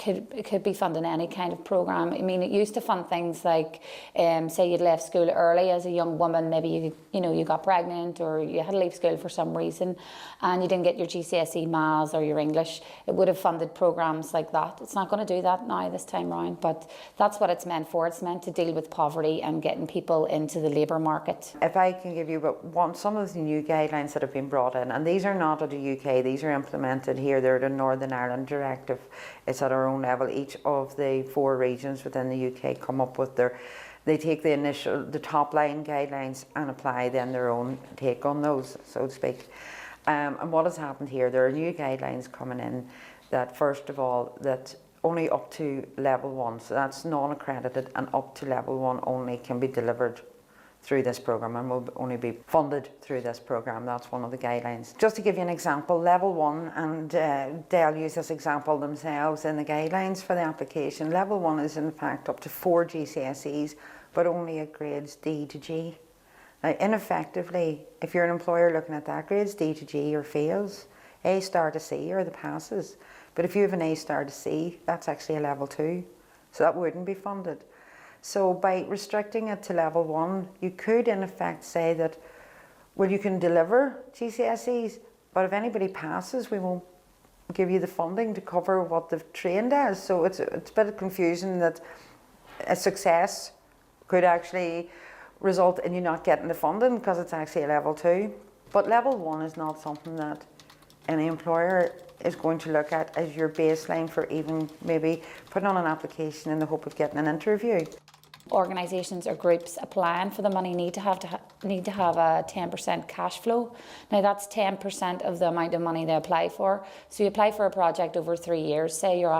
it could be funding any kind of programme. I mean, it used to fund things like, say you'd left school early as a young woman, maybe you got pregnant or you had to leave school for some reason and you didn't get your GCSE Maths or your English. It would have funded programmes like that. It's not going to do that now this time round, but that's what it's meant for. It's meant to deal with poverty and getting people into the labour market. If I can give you some of the new guidelines that have been brought in, and these are not at the UK, these are implemented here. They're the Northern Ireland Directive. It's at our own level. Each of the 4 regions within the UK come up with they take the top line guidelines and apply then their own take on those, so to speak. And what has happened here, there are new guidelines coming in that, first of all, that only up to level 1, so that's non-accredited, and up to level 1 only can be delivered through this programme and will only be funded through this programme. That's one of the guidelines. Just to give you an example, level 1, and they'll use this example themselves in the guidelines for the application. Level 1 is in fact up to 4 GCSEs, but only at grades D to G. Now, ineffectively, if you're an employer looking at that, grades D to G or fails, A star to C are the passes. But if you have an A star to C, that's actually a level 2. So that wouldn't be funded. So by restricting it to level 1, you could in effect say that, well, you can deliver GCSEs, but if anybody passes, we won't give you the funding to cover what they've trained as. So it's a bit of confusion that a success could actually result in you not getting the funding because it's actually a level 2. But level 1 is not something that any employer is going to look at as your baseline for even maybe putting on an application in the hope of getting an interview. Organisations or groups applying for the money need to have a 10% cash flow. Now that's 10% of the amount of money they apply for. So you apply for a project over 3 years, say you're